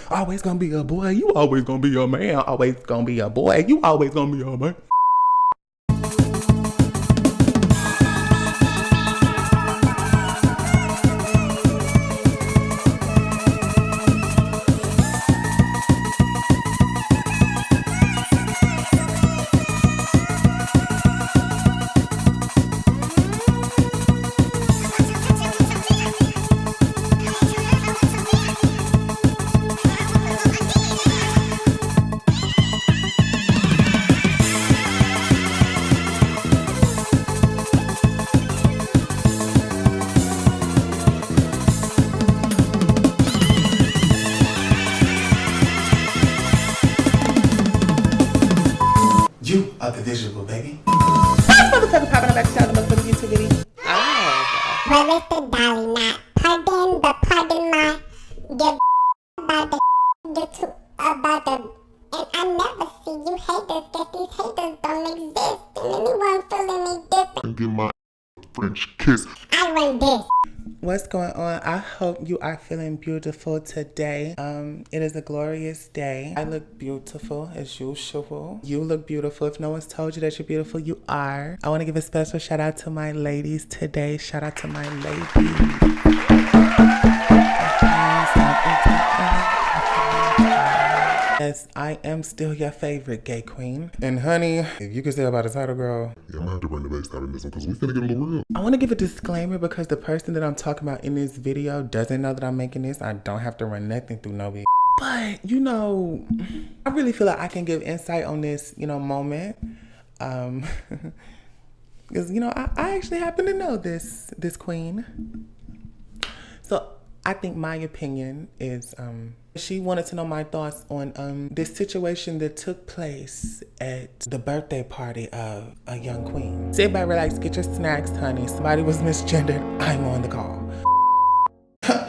Always gonna be a boy. You always gonna be a man. Always gonna be a boy. You always gonna be a man. You are the visual, baby. This motherfucker popping up back to the motherfucking YouTube video. Oh. Well, it's the dolly, not pardon, but pardon my give about the YouTube about the. And I never see you haters, that these haters don't exist. And anyone feeling me different. And get my French kiss. I run this. What's going on? I hope you are feeling beautiful today. It is a glorious day. I look beautiful as usual. You look beautiful. If no one's told you that you're beautiful, you are. I want to give a special shout out to my ladies today. Shout out to my ladies. Yes, I am still your favorite gay queen. And honey, if you could say about the title, girl. Yeah, I'm gonna have to bring the bass out in this one because we finna get a little real. I want to give a disclaimer because the person that I'm talking about in this video doesn't know that I'm making this. I don't have to run nothing through no bitch. But, you know, I really feel like I can give insight on this, moment. Because, I actually happen to know this queen. So I think my opinion is she wanted to know my thoughts on this situation that took place at the birthday party of a young queen. Sit back, relax, get your snacks, honey. Somebody was misgendered. I'm on the call.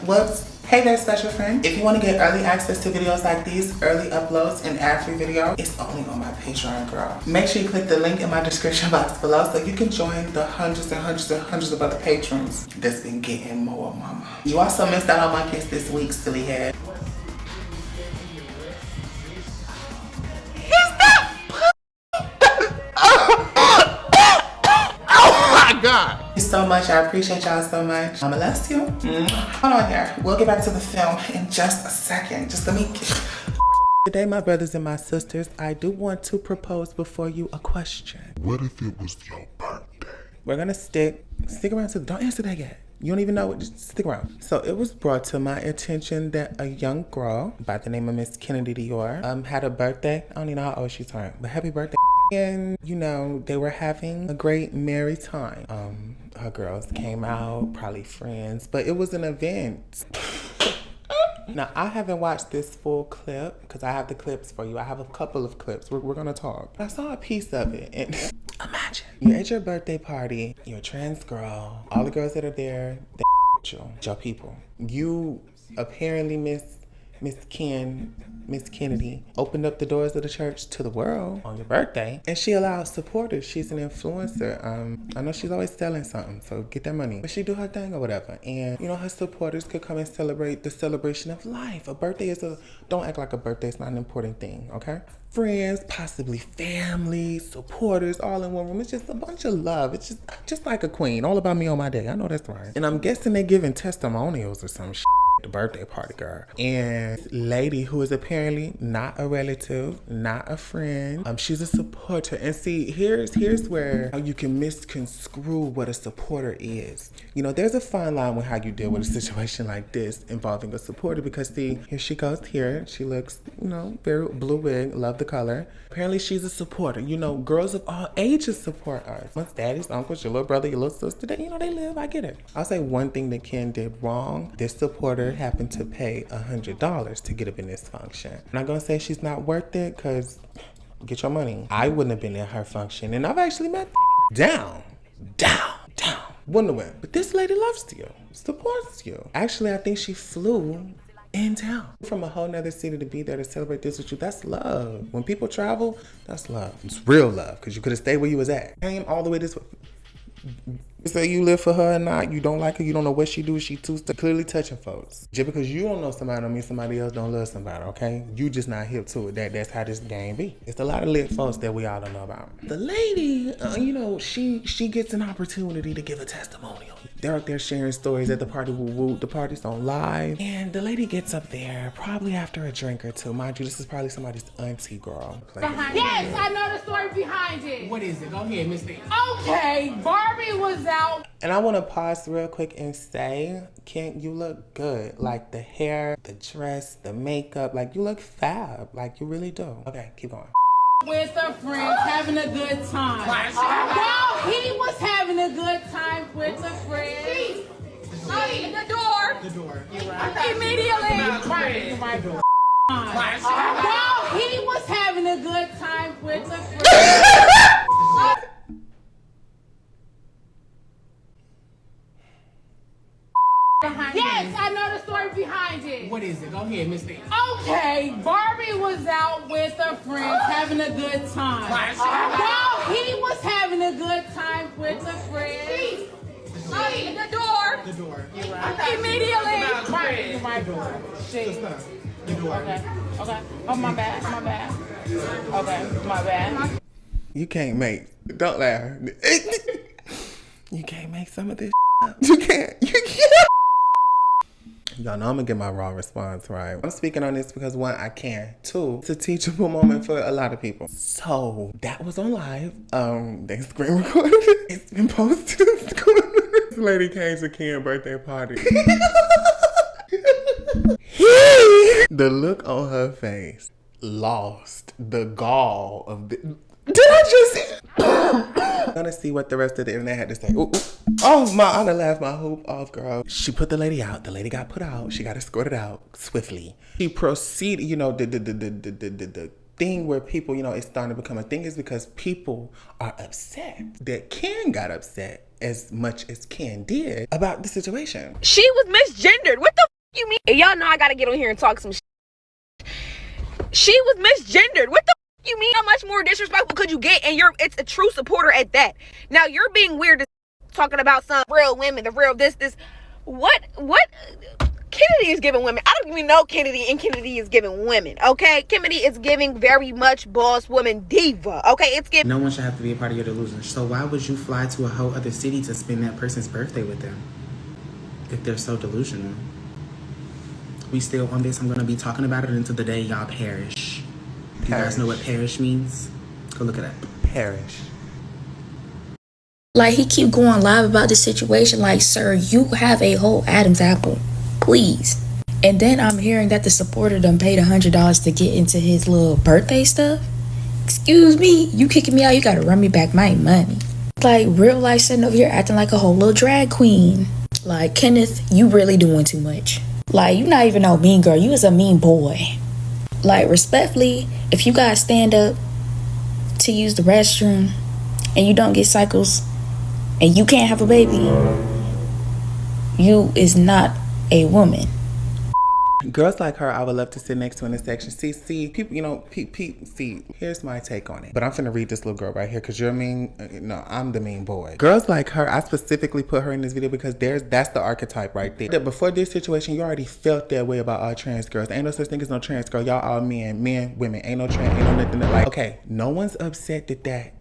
Whoops. Hey there, special friend. If you want to get early access to videos like these, early uploads, and ad-free video, it's only on my Patreon, girl. Make sure you click the link in my description box below so you can join the hundreds and hundreds and hundreds of other patrons that's been getting more, mama. You also missed out on my kiss this week, silly head. God. Thank you so much. I appreciate y'all so much. I'ma love you. Hold on here. We'll get back to the film in just a second. Just let me. Today, my brothers and my sisters, I do want to propose before you a question. What if it was your birthday? We're gonna stick around to. Don't answer that yet. You don't even know it. Just stick around. So it was brought to my attention that a young girl by the name of Miss Kennedy Dior had a birthday. I don't even know how old she turned, but happy birthday. And, they were having a great merry time. Her girls came out, probably friends, but it was an event. Now, I haven't watched this full clip because I have the clips for you. I have a couple of clips. We're going to talk. I saw a piece of it and imagine you're at your birthday party, you're a trans girl, all the girls that are there, they your people. You apparently Miss Kennedy opened up the doors of the church to the world on your birthday, and she allows supporters. She's an influencer. I know she's always selling something, so get that money. But she do her thing or whatever, and her supporters could come and celebrate the celebration of life. A birthday don't act like a birthday is not an important thing, okay? Friends, possibly family, supporters, all in one room. It's just a bunch of love. It's just like a queen. All about me on my day. I know that's right. And I'm guessing they're giving testimonials or some shit. The birthday party, girl. And this lady who is apparently not a relative, not a friend, she's a supporter. And see, here's where you can misconstrue what a supporter is. There's a fine line with how you deal with a situation like this involving a supporter, because see, here she goes here. She looks, very blue wig, love the color. Apparently she's a supporter. Girls of all ages support us. Once daddies, uncles, your little brother, your little sister, they live, I get it. I'll say one thing that Ken did wrong. This supporter happened to pay $100 to get up in this function. I'm not gonna say she's not worth it, because get your money. I wouldn't have been in her function, and I've actually met down. Wouldn't have went. But this lady loves you, supports you. Actually, I think she flew in town from a whole nother city to be there to celebrate this with you. That's love. When people travel, that's love. It's real love, because you could have stayed where you was at. Came all the way this way. Say you live for her or not, you don't like her, you don't know what she do, she too clearly touching folks. Just because you don't know somebody don't mean somebody else don't love somebody, okay? You just not hip to it. That's how this game be. It's a lot of lit folks that we all don't know about. The lady, you know, she gets an opportunity to give a testimonial. They're up there sharing stories at the party. The party's on live, and the lady gets up there probably after a drink or two. Mind you, this is probably somebody's auntie girl. Yes, I know the story behind it. What is it? Go ahead, Miss Lee. Okay, Barbie was out. And I want to pause real quick and say, Kent, you look good. Like the hair, the dress, the makeup, like you look fab. Like you really do. Okay, keep going. With her friends, having a good time. While he was having a good time with her friends. The door. The door. Immediately. My door. While he was having a good time with her friends. Yes, I know the story behind it. What is it? Go ahead, Miss Lee. Okay, Barbie was out with her friends having a good time. While he was having a good time with her friends. The door. The door. Immediately. My door. The door. Okay. Oh, my bad. Okay, my bad. You can't make, don't laugh. You can't make some of this up. You can't. Y'all know I'm gonna get my raw response right. I'm speaking on this because one, I can. Two, it's a teachable moment for a lot of people. So that was on live. They screen recorded it. It's been posted. This lady came to Ken's birthday party. The look on her face, lost the gall of the. Did I just? I'm gonna see what the rest of the internet had to say. Ooh. Oh my! I done laughed my hoop off, girl. She put the lady out. The lady got put out. She got escorted out swiftly. She proceeded. You know, the thing where people, you know, it's starting to become a thing is because people are upset that Ken got upset as much as Ken did about the situation. She was misgendered. What the f you mean? And y'all know I gotta get on here and talk some shit. She was misgendered. What the f you mean? How much more disrespectful could you get? And it's a true supporter at that. Now you're being weird as talking about some real women, the real this. What? Kennedy is giving women. I don't even know Kennedy, and Kennedy is giving women, okay? Kennedy is giving very much boss woman diva, okay? It's giving. No one should have to be a part of your delusion. So why would you fly to a whole other city to spend that person's birthday with them if they're so delusional? We still on this. I'm going to be talking about it until the day y'all perish. You guys know what perish means? Go look it up. Perish. Like, he keep going live about this situation. Like, sir, you have a whole Adam's apple. Please. And then I'm hearing that the supporter done paid $100 to get into his little birthday stuff. Excuse me, you kicking me out, you gotta run me back my money. Like, real life sitting over here acting like a whole little drag queen. Like, Kenneth, you really doing too much. Like, you not even no mean girl, you was a mean boy. Like, respectfully, if you guys stand up to use the restroom and you don't get cycles and you can't have a baby, you is not a woman. Girls like her, I would love to sit next to in the section. See, people, you know, see, here's my take on it. But I'm finna read this little girl right here because you're mean. No, I'm the mean boy. Girls like her, I specifically put her in this video because that's the archetype right there. That before this situation, you already felt that way about all trans girls. Ain't no such thing as no trans girl. Y'all all men, women. Ain't no trans, ain't no nothing that like. Okay, no one's upset that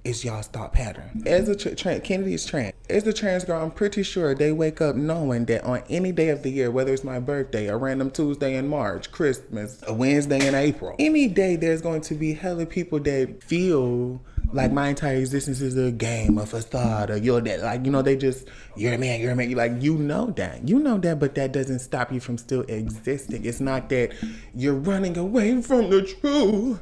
is y'all's thought pattern. As a Kennedy is trans. As a trans girl, I'm pretty sure they wake up knowing that on any day of the year, whether it's my birthday, a random Tuesday in March, Christmas, a Wednesday in April, any day there's going to be hella people that feel like my entire existence is a game, a facade, or you're that, like, you know, they just, you're a man, you're like, you know that, but that doesn't stop you from still existing. It's not that you're running away from the truth.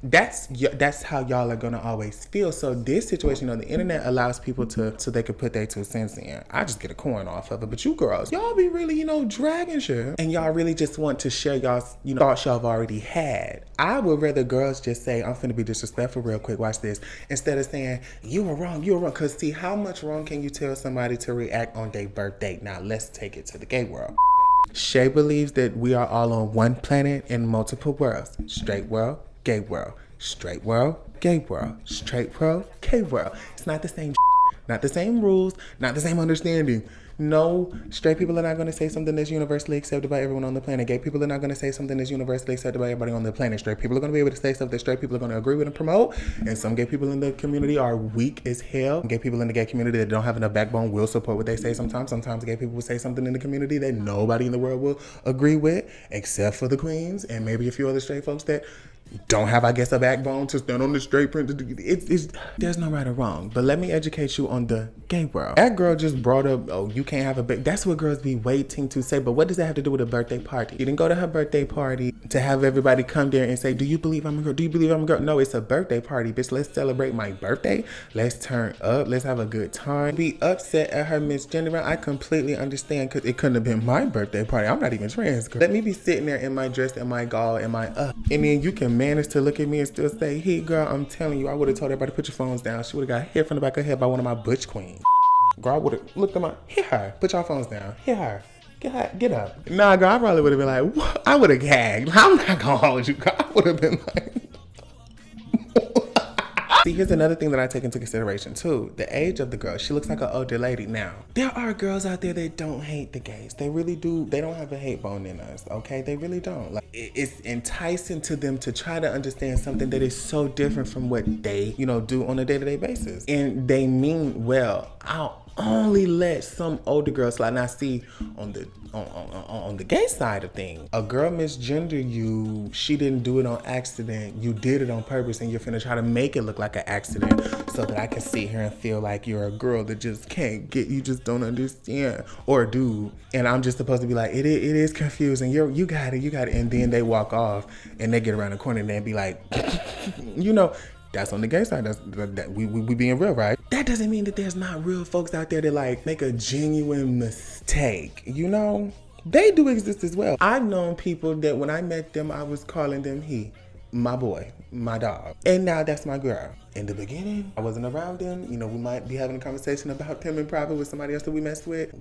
That's how y'all are gonna always feel. So this situation on the internet allows people so they can put their 2 cents in. I just get a coin off of it, but you girls, y'all be really, you know, dragging shit, and y'all really just want to share y'all's, you know, thoughts y'all have already had. I would rather girls just say, I'm finna be disrespectful real quick, watch this, instead of saying, you were wrong, because see, how much wrong can you tell somebody to react on their birthday? Now let's take it to the gay world. Shay believes that we are all on one planet in multiple worlds. Straight world, gay world, straight world, gay world, straight world, gay world. It's not the same. Not the same rules, not the same understanding. No, straight people are not going to say something that's universally accepted by everyone on the planet. Gay people are not going to say something that's universally accepted by everybody on the planet. Straight people are going to be able to say stuff that straight people are going to agree with and promote. And some gay people in the community are weak as hell. Gay people in the gay community that don't have enough backbone will support what they say sometimes. Sometimes gay people will say something in the community that nobody in the world will agree with, except for the queens and maybe a few other straight folks that don't have, I guess, a backbone to stand on the straight print. There's no right or wrong. But let me educate you on the gay world. That girl just brought up, oh, you can't have a baby. That's what girls be waiting to say. But what does that have to do with a birthday party? You didn't go to her birthday party to have everybody come there and say, do you believe I'm a girl? Do you believe I'm a girl? No, it's a birthday party, bitch. Let's celebrate my birthday. Let's turn up. Let's have a good time. Be upset at her misgendering. I completely understand, because it couldn't have been my birthday party. I'm not even trans, girl. Let me be sitting there in my dress and my gall and my and then you can manage to look at me and still say, hey girl, I'm telling you, I would have told everybody to put your phones down. She would have got hit from the back of her head by one of my butch queens. Girl, I would have looked at my, hit her, put your phones down, hit her, get up. Nah, girl, I probably would have been like, what? I would have gagged. I'm not gonna hold you, girl. I would have been like, see, here's another thing that I take into consideration too. The age of the girl. She looks like an older lady now. There are girls out there that don't hate the gays. They really do. They don't have a hate bone in us, okay? They really don't. Like, it's enticing to them to try to understand something that is so different from what they, do on a day-to-day basis. And they mean well. I'll only let some older girls slide. Now, see, on the gay side of things, a girl misgender you, she didn't do it on accident. You did it on purpose, and you're finna try to make it look like an accident so that I can sit here and feel like you're a girl that just can't get, you just don't understand, or a dude. And I'm just supposed to be like, it is confusing. You got it. And then they walk off and they get around the corner and they be like, that's on the gay side. We being real, right? That doesn't mean that there's not real folks out there that like make a genuine mistake. They do exist as well. I've known people that when I met them, I was calling them he, my boy, my dog. And now that's my girl. In the beginning, I wasn't around them. We might be having a conversation about them in private with somebody else that we messed with.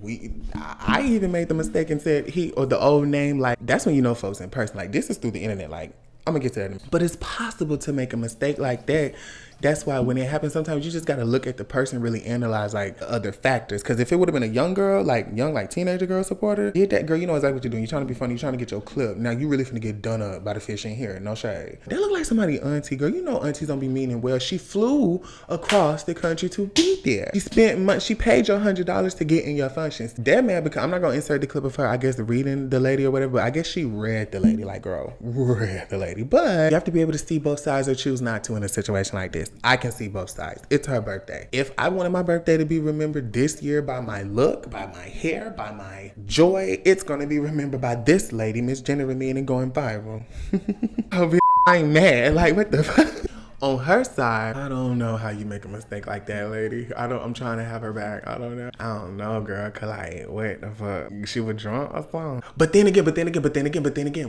I even made the mistake and said he, or the old name. Like, that's when you know folks in person. Like, this is through the internet. Like, I'm gonna get to that. But it's possible to make a mistake like that. That's why when it happens, sometimes you just gotta look at the person, really analyze like other factors. Because if it would have been a young girl, like teenager girl supporter, hit that girl, you know exactly what you're doing. You're trying to be funny, you're trying to get your clip. Now you really finna get done up by the fish in here, no shade. They look like somebody auntie, girl. Aunties don't be meaning well. She flew across the country to be there. She spent months, she paid your $100 to get in your functions. That man, because I'm not gonna insert the clip of her, I guess, reading the lady or whatever, but I guess she read the lady, like, girl, read the lady. But you have to be able to see both sides or choose not to in a situation like this. I can see both sides. It's her birthday. If I wanted my birthday to be remembered this year by my look, by my hair, by my joy, it's gonna be remembered by this lady misgendering me and going viral. I ain't mad. Like, what the fuck? On her side, I don't know how you make a mistake like that, lady. I'm trying to have her back. I don't know, girl. Cause like, what the fuck? She was drunk or something? But then again,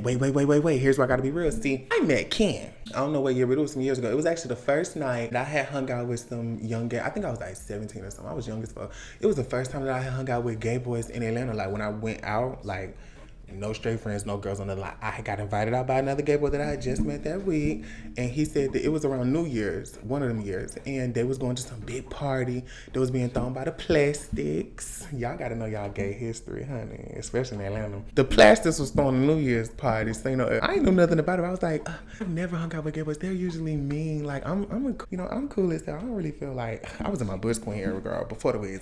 wait. Here's where I gotta be real. See, I met Ken. I don't know what year, but it was some years ago. It was actually the first night that I had hung out with some young gay. I think I was like 17 or something. I was young as fuck. It was the first time that I had hung out with gay boys in Atlanta. Like, when I went out, like, no straight friends, no girls on the line. I got invited out by another gay boy that I had just met that week. And he said that it was around New Year's, one of them years. And they was going to some big party that was being thrown by the Plastics. Y'all gotta know y'all gay history, honey, especially in Atlanta. The Plastics was throwing a New Year's party. So, I ain't know nothing about it. I was like, I've never hung out with gay boys. They're usually mean. Like, I'm cool as hell. I don't really feel like, I was in my Bush Queen era, girl, before the wigs.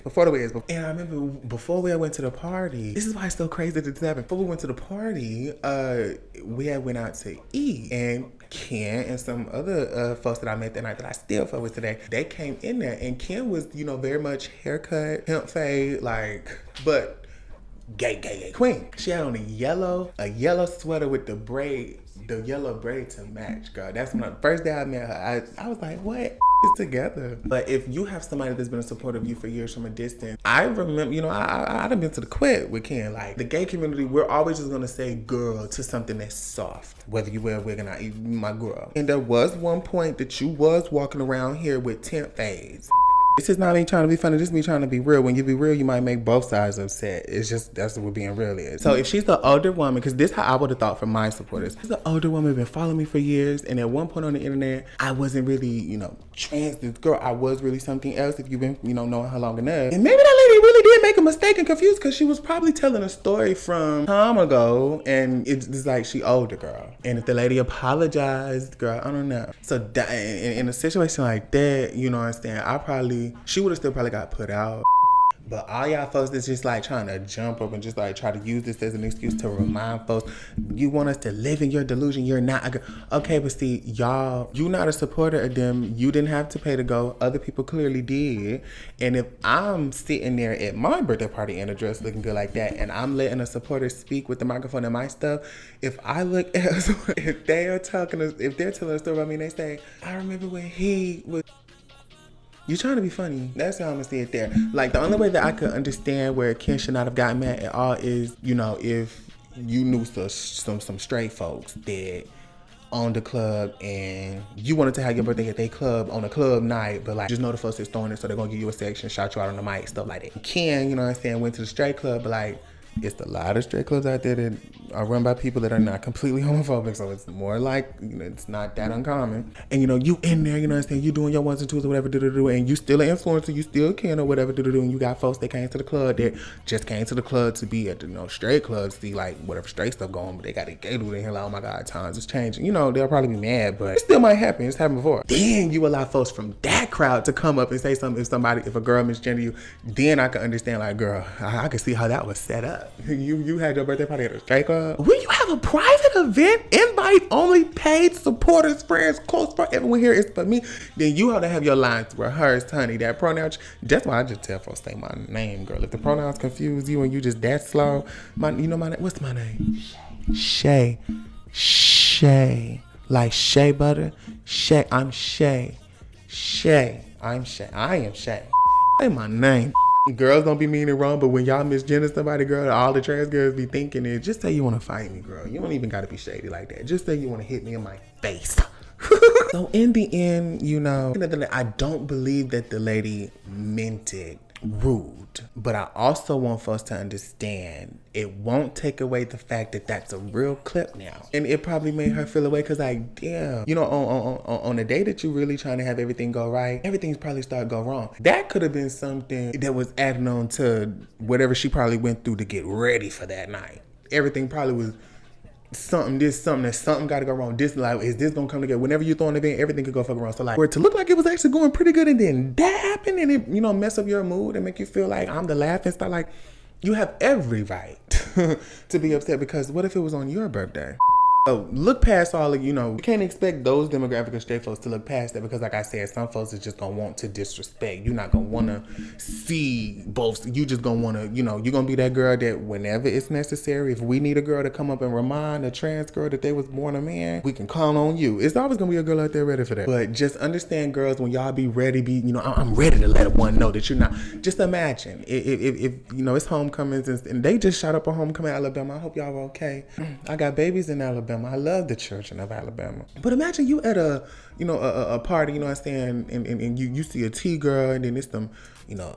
And I remember before we went to the party, this is why it's so crazy that this happened. Before we went to the party, we had went out to eat, and Ken and some other folks that I met that night that I still fuck with today, they came in there, and Ken was, very much haircut, hemp fade, like, but gay queen. She had on a yellow sweater with the yellow braid to match, girl. That's when the first day I met her, I was like, what is together? But if you have somebody that's been a supporter of you for years from a distance, I remember, I'd have been to the quit with Ken. Like, the gay community, we're always just gonna say girl to something that's soft, whether you wear a wig or not, my girl. And there was one point that you was walking around here with tent fades. This is not me trying to be funny. This is me trying to be real. When you be real, you might make both sides upset. It's just, that's what being real is. So if she's the older woman, because this is how I would have thought from my supporters. She's the older woman, been following me for years. And at one point on the internet, I wasn't really, you know, trans. This girl, I was really something else if you've been, you know, knowing her long enough. And maybe that lady really did make a mistake and confused because she was probably telling a story from time ago. And it's like she older, girl. And if the lady apologized, girl, I don't know. So in a situation like that, you know what I'm saying, she would have still probably got put out. But all y'all folks that's just like trying to jump up and just like try to use this as an excuse to remind folks, you want us to live in your delusion, you're not. Okay, but see, y'all, you not a supporter of them. You didn't have to pay to go. Other people clearly did. And if I'm sitting there at my birthday party in a dress looking good like that, and I'm letting a supporter speak with the microphone and my stuff, if I look at, if they're telling a story about me and they say, I remember when he was, you trying to be funny. That's how I'm gonna see it there. Like, the only way that I could understand where Ken should not have gotten mad at all is, you know, if you knew some straight folks that owned the club and you wanted to have your birthday at their club on a club night, but like, just know the folks that's throwing it, so they're gonna give you a section, shout you out on the mic, stuff like that. Ken, you know what I'm saying, went to the straight club, but like, it's a lot of straight clubs out there that are run by people that are not completely homophobic, so it's more like, you know, it's not that uncommon. And you know, you in there, you know what I'm saying, you doing your ones and twos or whatever, and you still an influencer, you still can or whatever, and you got folks that came to the club that just came to the club to be at the, you know, straight clubs, see like whatever straight stuff going, but they got a gay dude in here like, oh my God, times is changing. You know, they'll probably be mad, but it still might happen. It's happened before. Then you allow folks from that crowd to come up and say something. If a girl misgender you, then I can understand, like, girl, I can see how that was set up. You had your birthday party at a straight club. Will you have a private event, invite only, paid supporters, friends, close friends, everyone here is for me? Then you ought to have your lines rehearsed, honey. That pronoun, that's why I just tell folks, say my name, girl. If the pronouns confuse you and you just that slow, you know my name, what's my name? Shay. Like shea butter. Shay, I'm Shay. I'm Shay. I am Shay. Say my name. Girls don't be mean and wrong, but when y'all misgender somebody, girl, all the trans girls be thinking it. Just say you want to fight me, girl. You don't even got to be shady like that. Just say you want to hit me in my face. So in the end, you know, I don't believe that the lady meant it rude, but I also want folks to understand it won't take away the fact that that's a real clip now, and it probably made her feel away because, like, damn, you know, on a day that you really trying to have everything go right, everything's probably started to go wrong. That could have been something that was added on to whatever she probably went through to get ready for that night. Everything probably was something got to go wrong. This, like, is this gonna come together? Whenever you throw an event, everything could go fucking wrong. So like, for it to look like it was actually going pretty good and then that happened and it, you know, mess up your mood and make you feel like I'm the laughing stock, like, you have every right to be upset, because what if it was on your birthday? So look past all of, you know, you can't expect those demographic of straight folks to look past that, because like I said, some folks are just gonna want to disrespect. You're not gonna wanna see both. You just gonna wanna, you know, you're gonna be that girl that whenever it's necessary, if we need a girl to come up and remind a trans girl that they was born a man, we can count on you. It's always gonna be a girl out there ready for that. But just understand, girls, when y'all be ready, you know, I'm ready to let one know that you're not. Just imagine if you know, it's homecomings and they just shot up a homecoming in Alabama. I hope y'all are okay. I got babies in Alabama. I love the children of Alabama. But imagine you at a party, you know what I'm saying, and you see a T girl, and then it's some, you know,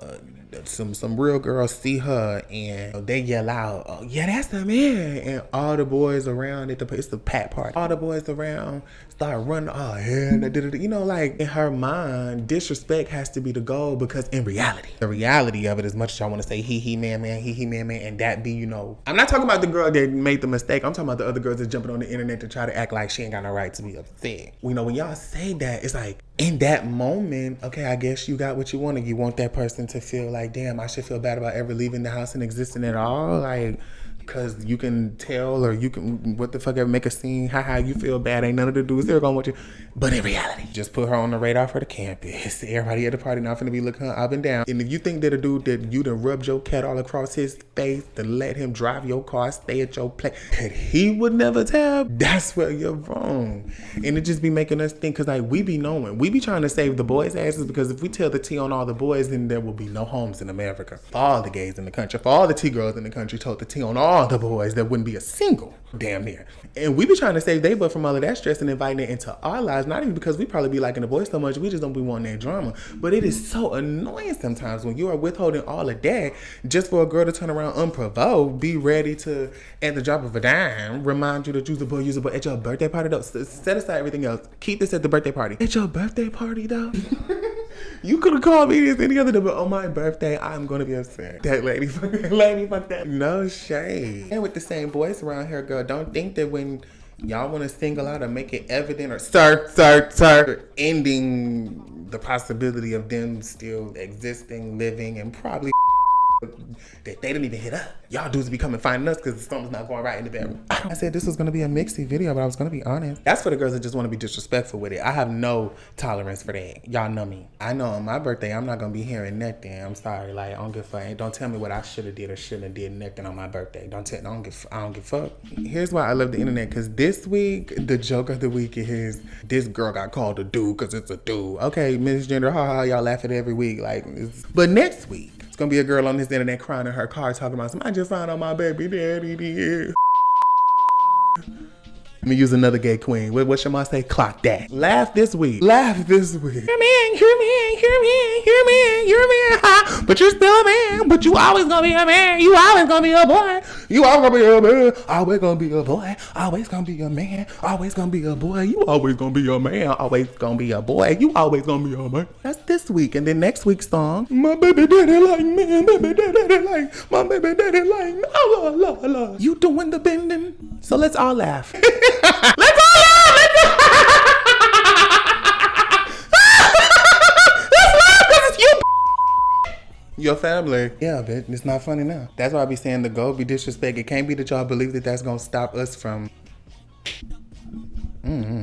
some real girls see her and they yell out, oh yeah, that's the man, and all the boys around it's the pat party. All the boys around start running, oh yeah, you know, like, in her mind, disrespect has to be the goal, because in reality, the reality of it, as much as y'all want to say he man, and that be, you know, I'm not talking about the girl that made the mistake. I'm talking about the other girls that's jumping on the internet to try to act like she ain't got no right to be upset. You know, when y'all say that, it's like, in that moment, okay, I guess you got what you wanted. You want that person to feel like, damn, I should feel bad about ever leaving the house and existing at all, like, because you can tell, or you can, what the fuck, ever make a scene, haha, you feel bad, ain't nothing to do, they're gonna want you. But in reality, just put her on the radar for the campus. Everybody at the party not finna be looking her up and down. And if you think that a dude that you done rubbed your cat all across his face to let him drive your car, stay at your place, that he would never tell, that's where you're wrong. And it just be making us think, because like, we be knowing, we be trying to save the boys' asses, because if we tell the T on all the boys, then there will be no homes in America. For all the gays in the country, for all the T girls in the country told the T on all all the boys. There wouldn't be a single damn near. And we be trying to save they butt from all of that stress and inviting it into our lives. Not even because we probably be liking the boys so much, we just don't be wanting that drama. But it is so annoying sometimes when you are withholding all of that just for a girl to turn around unprovoked, be ready to, at the drop of a dime, remind you to use a boy at your birthday party though. Set aside everything else. Keep this at the birthday party. At your birthday party though? You could have called me this any other day, but on my birthday, I'm gonna be upset. That lady, fuck that. No shade. And with the same boys around here, girl, don't think that when y'all want to single out or make it evident or sir, ending the possibility of them still existing, living, and probably that they didn't even hit up. Y'all dudes be coming finding us because something's not going right in the bedroom. I said this was going to be a mixy video, but I was going to be honest. That's for the girls that just want to be disrespectful with it. I have no tolerance for that. Y'all know me. I know on my birthday, I'm not going to be hearing nothing. I'm sorry. Like, I don't give a fuck. Don't tell me what I should have did or shouldn't have did nothing on my birthday. I don't give a fuck. Here's why I love the internet, because this week, the joke of the week is this girl got called a dude because it's a dude. Okay, misgender, haha, y'all laugh at it every week. But next week, gonna be a girl on this internet crying in her car talking about I just found out my baby daddy did. Let me use another gay queen. What should I say? Clock that. Laugh this week. You're a man. But you're still a man. But you always gonna be a man. You always gonna be a boy. You always gonna be a man. Always gonna be a boy. Always gonna be a man. Always gonna be a boy. You always gonna be a man. Always gonna be a boy. You always gonna be a man. That's this week. And then next week's song. My baby daddy like me. Baby daddy like. My baby daddy like me. La. You doing the bending? So let's all laugh. Let's all laugh. Your family. Yeah, bitch. It's not funny now. That's why I be saying the goal be disrespect. It can't be that y'all believe that that's gonna stop us from.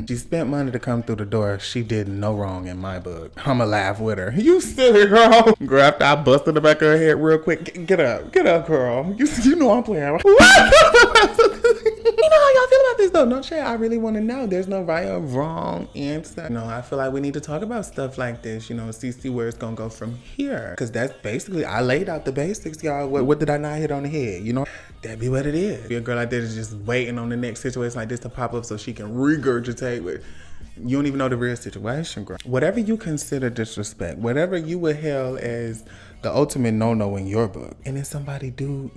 She spent money to come through the door. She did no wrong in my book. I'ma laugh with her. You silly girl. Girl, after I busted the back of her head real quick. Get up, girl. You know I'm playing. You know how y'all feel about this though, don't you? I really want to know. There's no right or wrong answer. No, I feel like we need to talk about stuff like this, see where it's gonna go from here. Cause that's basically, I laid out the basics, y'all. What did I not hit on the head? That be what it is. Your girl like that is just waiting on the next situation like this to pop up so she can regurgitate with. You don't even know the real situation, girl. Whatever you consider disrespect, whatever you would hail as the ultimate no-no in your book, and then somebody do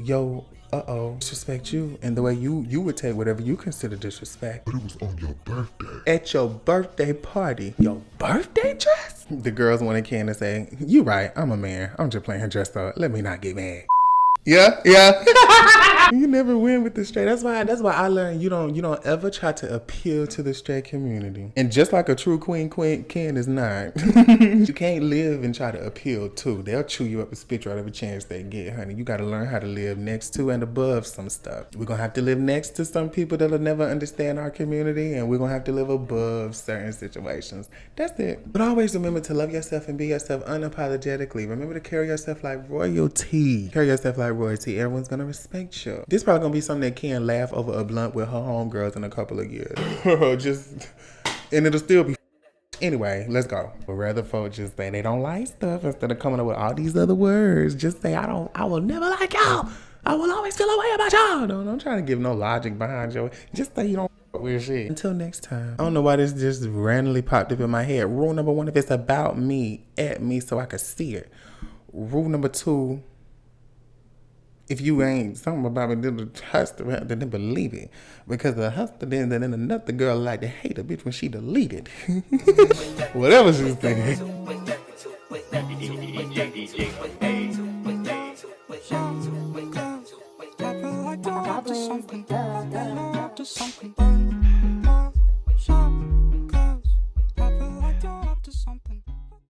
disrespect you in the way you would take whatever you consider disrespect. But it was on your birthday. At your birthday party. Your birthday dress? The girls want to can and say, you right, I'm a man. I'm just playing her dress up. Let me not get mad. Yeah. You never win with the straight. That's why I learned you don't ever try to appeal to the straight community. And just like a true queen can is not. You can't live and try to appeal to. They'll chew you up and spit you out every chance they get, honey. You gotta learn how to live next to and above some stuff. We're gonna have to live next to some people that'll never understand our community, and we're gonna have to live above certain situations. That's it. But always remember to love yourself and be yourself unapologetically. Remember to carry yourself like royalty. Carry yourself like royalty. Everyone's gonna respect you. This probably gonna be something that can laugh over a blunt with her homegirls in a couple of years. And it'll still be. Anyway, let's go. But rather folks just say they don't like stuff instead of coming up with all these other words. Just say I will never like y'all. I will always feel a way about y'all. Don't try to give no logic behind you. Just say you don't weird shit. Until next time. I don't know why this just randomly popped up in my head. Rule number 1, if it's about me, at me so I can see it. Rule number 2, if you ain't something about me, then the hustle, then believe it. Because the hustle, then another girl like to hate a bitch when she deleted. Whatever she's thinking.